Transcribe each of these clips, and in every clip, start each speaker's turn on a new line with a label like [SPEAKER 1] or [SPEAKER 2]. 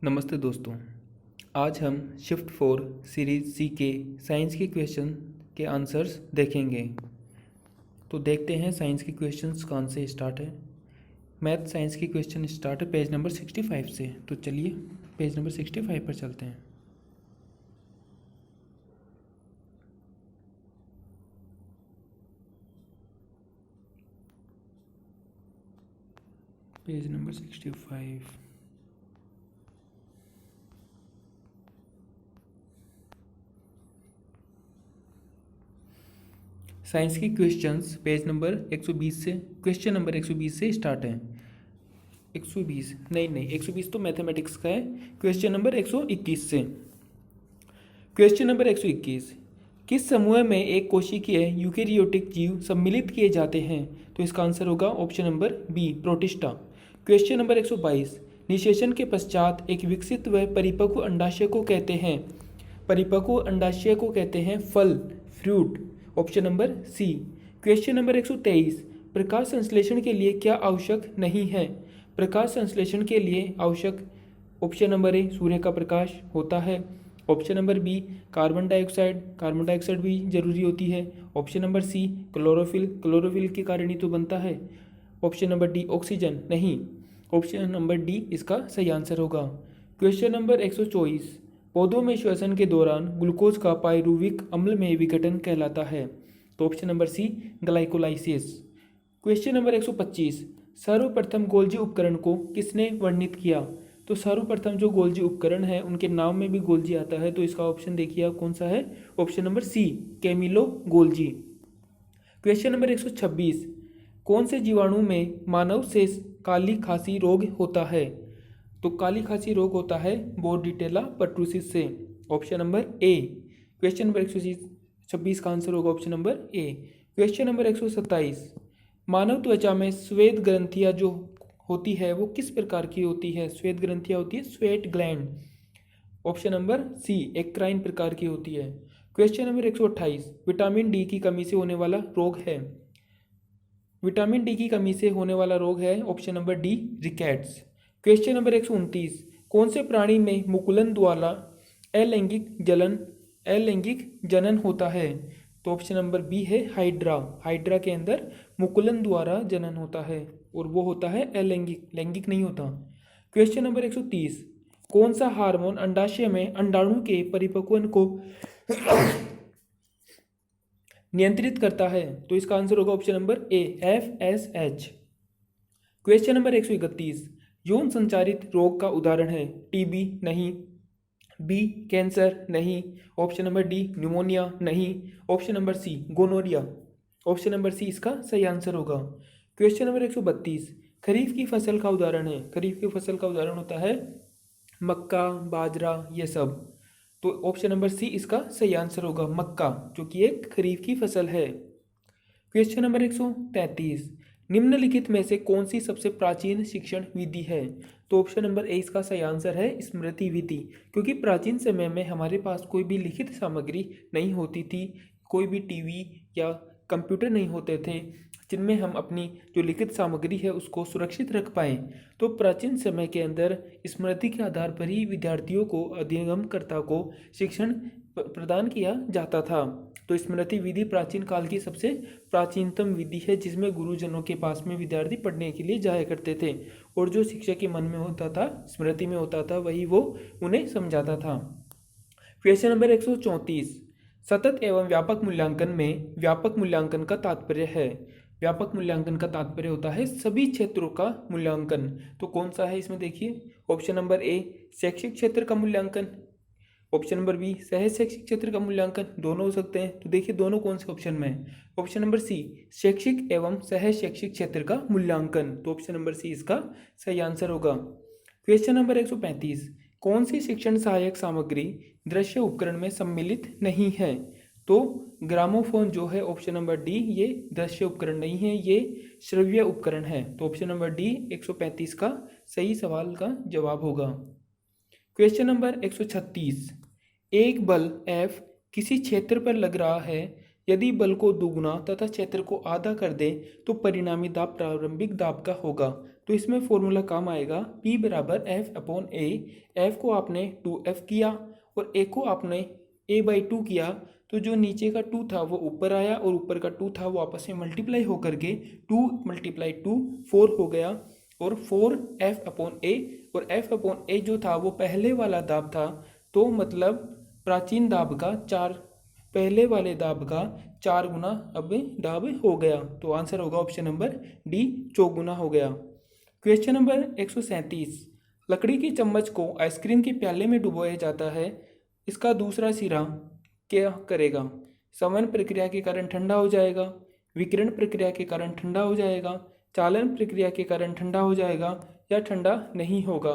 [SPEAKER 1] नमस्ते दोस्तों। आज हम शिफ्ट 4 सीरीज सी के साइंस के क्वेश्चन के आंसर्स देखेंगे। तो देखते हैं साइंस के क्वेश्चंस कौन से स्टार्ट है। मैथ साइंस के क्वेश्चन स्टार्ट है पेज नंबर 65 से। तो चलिए पेज नंबर 65 पर चलते हैं। Page number 65। साइंस के क्वेश्चंस पेज नंबर 120 से, क्वेश्चन नंबर 120 से स्टार्ट है। 120 नहीं 120 तो मैथमेटिक्स का है। क्वेश्चन नंबर 121 से। क्वेश्चन नंबर 121, किस समूह में एक कोशिकीय यूकेरियोटिक जीव सम्मिलित किए जाते हैं? तो इसका आंसर होगा option number B, Protista. Question number 122, निषेचन के पश्चात एक विकसित व परिपक्व अंडाशय को कहते हैं? परिपक्व अंडाशय को कहते हैं फल, fruit. Option number C. Question number 123, प्रकाश संश्लेषण के लिए क्या आवश्यक नहीं है? प्रकाश संश्लेषण के लिए आवश्यक ऑप्शन नंबर ए, सूर्य का प्रकाश होता है। Option number B, carbon dioxide भी जरूरी होती है। ऑप्शन नंबर सी, क्लोरोफिल के कारण ही तो बनता है। ऑप्शन नंबर डी, ऑक्सीजन नहीं। ऑप्शन नंबर डी इसका सही आंसर होगा। क्वेश्चन नंबर 124, पौधों में श्वसन के दौरान ग्लूकोज का पायरुविक अम्ल में विघटन कहलाता है? तो option number C, glycolysis. Question number 125, सर्वप्रथम गोल्जी उपकरण को किसने वर्णित किया? तो सर्वप्रथम जो गोल्जी उपकरण है उनके नाम में भी गोल्जी आता है, तो इसका ऑप्शन देखिए आप कौन सा है। Option number C, Camillo Golgi. Question number 126, कौन से जीवाणु में मानव से काली खांसी रोग होता है? तो काली खांसी रोग होता है बोर्डिटेला पर्टुसिस से। ऑप्शन नंबर ए। क्वेश्चन नंबर 126 का आंसर होगा ऑप्शन नंबर ए। क्वेश्चन नंबर 127, मानव त्वचा में श्वेत ग्रंथियां जो होती है वो किस प्रकार की होती है? श्वेत ग्रंथियां होती है sweat gland. Option number C, eccrine प्रकार की होती है। क्वेश्चन नंबर 128, विटामिन डी की कमी से होने वाला रोग है? विटामिन डी की कमी से होने वाला रोग है option number D, rickets. Question number 129, कौन से प्राणी में मुकुलन द्वारा अलैंगिक जनन होता है? तो ऑप्शन नंबर बी है, हाइड्रा। हाइड्रा के अंदर मुकुलन द्वारा जनन होता है और वो होता है अलैंगिक, लैंगिक नहीं होता। क्वेश्चन नंबर 130, कौन सा हार्मोन अंडाशय में अंडाणु के परिपक्वन को नियंत्रित करता है? तो इसका आंसर होगा option number A, FSH। Question number 131, यौन संचारित रोग का उदाहरण है? टीबी नहीं, बी, कैंसर नहीं। ऑप्शन नंबर डी, न्यूमोनिया नहीं। Option number C, gonorrhoea. Option number C इसका सही आंसर होगा। क्वेश्चन नंबर 132, खरीफ की फसल का उदाहरण है? खरीफ की फसल का उदाहरण होता है मक्का, बाजरा, ये सब। तो ऑप्शन नंबर सी इसका सही आंसर होगा, मक्का, जो कि एक खरीफ की फसल है। क्वेश्चन नंबर 133, निम्नलिखित में से कौन सी सबसे प्राचीन शिक्षण विधि है? तो ऑप्शन नंबर ए इसका सही आंसर है, स्मृति विधि। क्योंकि प्राचीन समय में हमारे पास कोई भी लिखित सामग्री नहीं होती थी, कोई भी टीवी या कंप्यूटर नहीं होते थे जिनमें हम अपनी जो लिखित सामग्री है उसको सुरक्षित रख पाएँ। तो प्राचीन समय के अंदर स्मृति के आधार पर ही विद्यार्थियों को, अधिगमकर्ता को शिक्षण प्रदान किया जाता था। तो स्मृति विधि प्राचीन काल की सबसे प्राचीनतम विधि है, जिसमें गुरुजनों के पास में विद्यार्थी पढ़ने के लिए जाया करते थे और जो शिक्षक के मन में होता था, स्मृति में होता था, वही वो उन्हें समझाता था। क्वेश्चन नंबर 134, सतत एवं व्यापक मूल्यांकन में व्यापक मूल्यांकन का तात्पर्य है? व्यापक मूल्यांकन का तात्पर्य होता है सभी क्षेत्रों का मूल्यांकन। तो कौन सा है इसमें देखिए। ऑप्शन नंबर ए, शैक्षिक क्षेत्र का मूल्यांकन। ऑप्शन नंबर बी, सह शैक्षिक क्षेत्र का मूल्यांकन। दोनों हो सकते हैं, तो देखिए दोनों कौन से ऑप्शन में है। ऑप्शन नंबर सी, शैक्षिक एवं सह शैक्षिक क्षेत्र का मूल्यांकन। तो ऑप्शन नंबर सी इसका सही आंसर होगा। क्वेश्चन नंबर 135, कौन सी शिक्षण सहायक सामग्री दृश्य उपकरण में सम्मिलित नहीं है? तो ग्रामोफोन जो है ऑप्शन नंबर डी, ये दृश्य उपकरण नहीं है, ये श्रव्य उपकरण है। तो ऑप्शन नंबर डी 135 का सही सवाल का जवाब होगा। क्वेश्चन नंबर 136, एक बल F किसी क्षेत्र पर लग रहा है, यदि बल को दुगुना तथा क्षेत्र को आधा कर दे तो परिणामी दाब प्रारंभिक दाब का होगा। तो इसमें फॉर्मूला काम आएगा P बराबर F अपॉन A। F को आपने 2F किया और A को आपने A/2 किया, तो जो नीचे का 2 था वो ऊपर आया और ऊपर का 2 था वो आपस में मल्टीप्लाई होकर के 2 × 2 4 हो गया, और 4F अपॉन A, और F अपॉन A जो था वो पहले वाला दाब था, तो मतलब प्राचीन दाब का 4, पहले वाले दाब का 4 गुना अब दाब हो गया। तो आंसर होगा ऑप्शन नंबर डी, चौगुना हो गया। क्वेश्चन नंबर 137, लकड़ी की चम्मच को आइसक्रीम के प्याले में डुबोया जाता है, इसका दूसरा सिरा क्या करेगा? समन प्रक्रिया के कारण ठंडा हो जाएगा, विकिरण प्रक्रिया के कारण ठंडा हो जाएगा, चालन प्रक्रिया के कारण ठंडा हो जाएगा, या ठंडा नहीं होगा।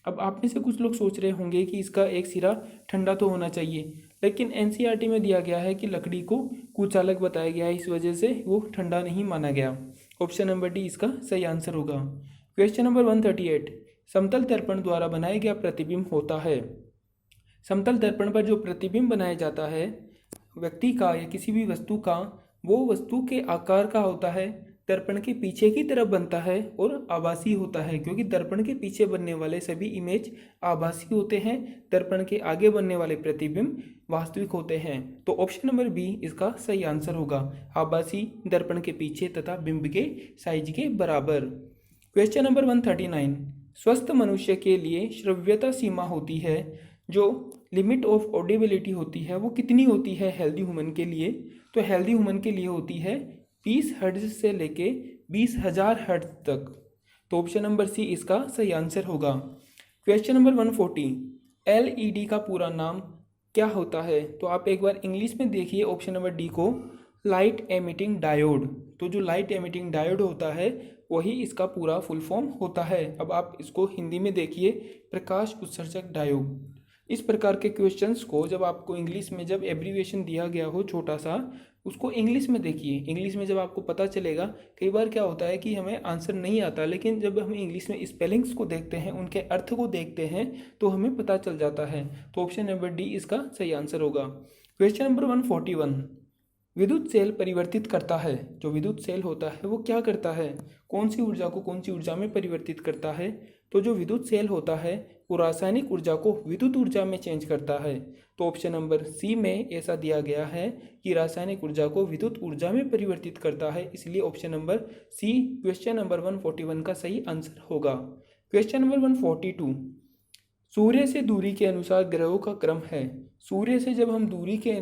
[SPEAKER 1] अब आप में से कुछ लोग सोच रहे होंगे कि इसका एक सिरा ठंडा तो होना चाहिए, लेकिन एनसीईआरटी में दिया गया है कि लकड़ी को कुचालक बताया गया है, इस वजह से वो ठंडा नहीं माना गया। ऑप्शन नंबर डी इसका सही आंसर होगा। क्वेश्चन नंबर 138, समतल दर्पण द्वारा बनाया गया प्रतिबिंब होता है। समतल दर्पण पर जो प्रतिबिंब बनाया जाता है व्यक्ति का या किसी भी वस्तु का, वो वस्तु के आकार का होता है, दर्पण के पीछे की तरफ बनता है और आभासी होता है, क्योंकि दर्पण के पीछे बनने वाले सभी इमेज आभासी होते हैं, दर्पण के आगे बनने वाले प्रतिबिंब वास्तविक होते हैं। तो ऑप्शन नंबर बी इसका सही आंसर होगा, आभासी, दर्पण के पीछे तथा बिंब के साइज के बराबर। क्वेश्चन नंबर 139, स्वस्थ मनुष्य के लिए श्रव्यता सीमा होती है, जो लिमिट ऑफ ऑडिबिलिटी होती है वो कितनी होती है हेल्दी ह्यूमन के लिए? तो हेल्दी ह्यूमन के लिए होती है 20 हर्ट्ज से लेके 20,000 हर्ट्ज तक। तो ऑप्शन नंबर सी इसका सही आंसर होगा। क्वेश्चन नंबर 140, एलईडी का पूरा नाम क्या होता है? तो आप एक बार इंग्लिश में देखिए ऑप्शन नंबर डी को, लाइट एमिटिंग डायोड। तो जो लाइट एमिटिंग डायोड होता है वही इसका पूरा फुल फॉर्म होता है। अब आप इसको हिंदी में देखिए, प्रकाश उत्सर्जक डायोड। इस प्रकार के क्वेश्चंस को जब आपको इंग्लिश में जब एब्रीविएशन दिया गया हो छोटा सा, उसको इंग्लिश में देखिए। इंग्लिश में जब आपको पता चलेगा, कई बार क्या होता है कि हमें आंसर नहीं आता, लेकिन जब हम इंग्लिश में स्पेलिंग्स को देखते हैं, उनके अर्थ को देखते हैं, तो हमें पता चल जाता है। तो ऑप्शन नंबर डी इसका सही आंसर होगा। क्वेश्चन नंबर 141, विद्युत सेल परिवर्तित करता है। जो विद्युत सेल होता है वो क्या करता है? कौन सी ऊर्जा को कौन सी ऊर्जा में परिवर्तित करता है? तो जो विद्युत सेल होता है वो रासायनिक ऊर्जा को विद्युत ऊर्जा में चेंज करता है। तो ऑप्शन नंबर सी में ऐसा दिया गया है कि रासायनिक ऊर्जा को विद्युत ऊर्जा में परिवर्तित करता है, इसलिए option number C question number 141 का सही आंसर होगा। क्वेश्चन नंबर 142, सूर्य से दूरी के अनुसार ग्रहों का क्रम है। सूर्य से जब हम दूरी के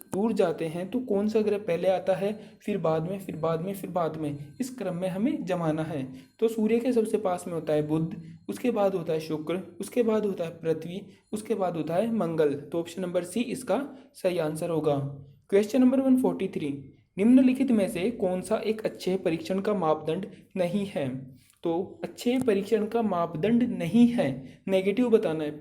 [SPEAKER 1] दूर जाते हैं तो कौन सा ग्रह पहले आता है, फिर बाद में, फिर बाद में, फिर बाद में, इस क्रम में हमें जमाना है। तो सूर्य के सबसे पास में होता है बुध, उसके बाद होता है शुक्र, उसके बाद होता है पृथ्वी, उसके बाद होता है मंगल। तो ऑप्शन नंबर सी इसका सही आंसर होगा। क्वेश्चन नंबर 143, निम्नलिखित में से कौन सा एक अच्छे परीक्षण का मापदंड नहीं है? तो अच्छे परीक्षण का मापदंड नहीं है, नेगेटिव बताना है।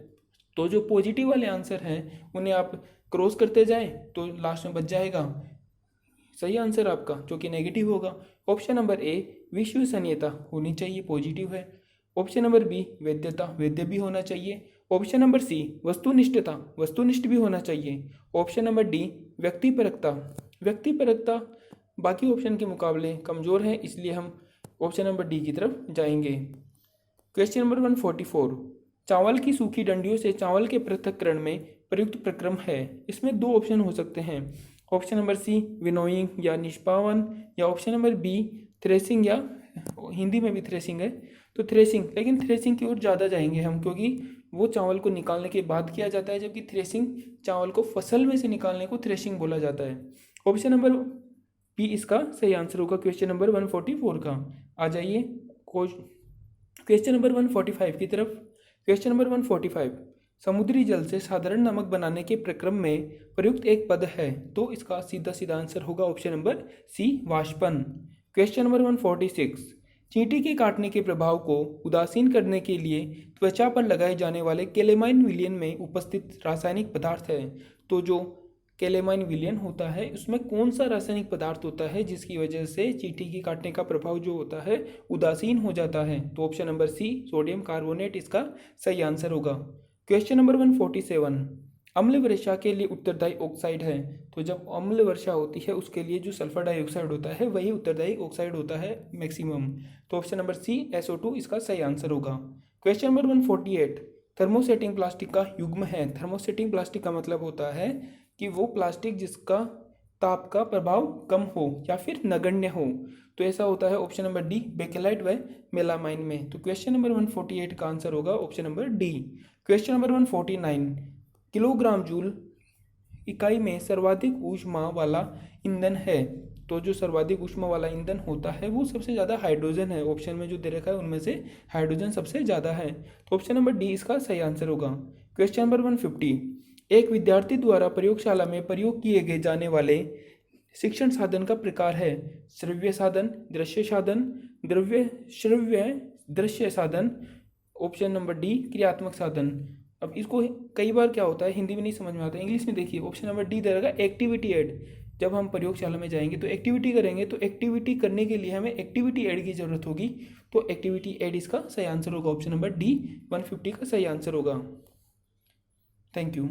[SPEAKER 1] तो जो पॉजिटिव वाले आंसर हैं उन्हें आप क्रॉस करते जाएं तो लास्ट में बच जाएगा सही आंसर आपका, जो कि नेगेटिव होगा। ऑप्शन नंबर ए विश्वसनीयता होनी चाहिए, पॉजिटिव है। ऑप्शन नंबर बी वैधता, वैध भी होना चाहिए। ऑप्शन नंबर सी वस्तुनिष्ठता, वस्तुनिष्ठ भी होना चाहिए। ऑप्शन नंबर डी व्यक्तिपरकता, व्यक्तिपरकता बाकी ऑप्शन के मुकाबले कमज़ोर है, इसलिए हम ऑप्शन नंबर डी की तरफ जाएंगे। क्वेश्चन नंबर 144, चावल की सूखी डंडियों से चावल के पृथक्करण में प्रयुक्त प्रक्रम है। इसमें दो ऑप्शन हो सकते हैं, ऑप्शन नंबर सी विनोइंग या निष्पावन, या ऑप्शन नंबर बी थ्रेसिंग, या हिंदी में भी थ्रेसिंग है तो थ्रेसिंग, लेकिन थ्रेसिंग की ओर ज़्यादा जाएंगे हम, क्योंकि वो चावल को निकालने के बाद किया जाता है, जबकि थ्रेसिंग चावल को फसल में से निकालने को थ्रेसिंग बोला जाता है। ऑप्शन नंबर बी इसका सही आंसर होगा क्वेश्चन नंबर 144 का। आ जाइए क्वेश्चन नंबर 145 की तरफ। क्वेश्चन नंबर 145, समुद्री जल से साधारण नमक बनाने के प्रक्रम में प्रयुक्त एक पद है, तो इसका सीधा सीधा आंसर होगा ऑप्शन नंबर सी वाष्पन। क्वेश्चन नंबर 146, चींटी के काटने के प्रभाव को उदासीन करने के लिए त्वचा पर लगाए जाने वाले कैलेमाइन विलयन में उपस्थित रासायनिक पदार्थ है। तो जो कैलेमाइन विलयन होता है उसमें कौन सा रासायनिक पदार्थ होता है जिसकी वजह से चींटी के काटने का प्रभाव जो होता है उदासीन हो जाता है? तो option number C sodium carbonate इसका सही आंसर होगा। क्वेश्चन नंबर 147, अम्ल वर्षा के लिए उत्तरदायी ऑक्साइड है, तो जब अम्ल वर्षा होती है उसके लिए जो सल्फर डाइऑक्साइड होता है वही उत्तरदायी ऑक्साइड होता है मैक्सिमम। तो ऑप्शन नंबर सी SO2 इसका सही आंसर होगा। क्वेश्चन नंबर 148, थर्मोसेटिंग प्लास्टिक का युग्म है। थर्मोसेटिंग प्लास्टिक का मतलब होता है कि वो प्लास्टिक जिसका ताप का प्रभाव कम हो या फिर नगण्य हो, तो ऐसा होता है ऑप्शन नंबर डी बेकेलाइट व मेलामाइन में। तो क्वेश्चन नंबर 148 का आंसर होगा option number D. Question number 149, kilogram joule इकाई में सर्वाधिक ऊष्मा वाला ईंधन है, तो जो सर्वाधिक ऊष्मा वाला ईंधन होता है वो सबसे ज़्यादा हाइड्रोजन है। ऑप्शन में जो दे रखा है उनमें से हाइड्रोजन सबसे ज़्यादा है, तो ऑप्शन नंबर डी इसका सही आंसर होगा। क्वेश्चन नंबर 150, एक विद्यार्थी द्वारा प्रयोगशाला में प्रयोग किए गए जाने वाले शिक्षण साधन का प्रकार है श्रव्य साधन, दृश्य साधन, श्रव्य दृश्य साधन, ऑप्शन नंबर डी क्रियात्मक साधन। अब इसको कई बार क्या होता है हिंदी में नहीं समझ में आता, इंग्लिश में देखिए ऑप्शन नंबर डी दे रहेगा एक्टिविटी एड। जब हम प्रयोगशाला में जाएंगे तो एक्टिविटी करेंगे, तो एक्टिविटी करने के लिए हमें एक्टिविटी एड की जरूरत होगी, तो एक्टिविटी एड इसका सही आंसर होगा। ऑप्शन नंबर डी 150 का सही आंसर होगा। Thank you.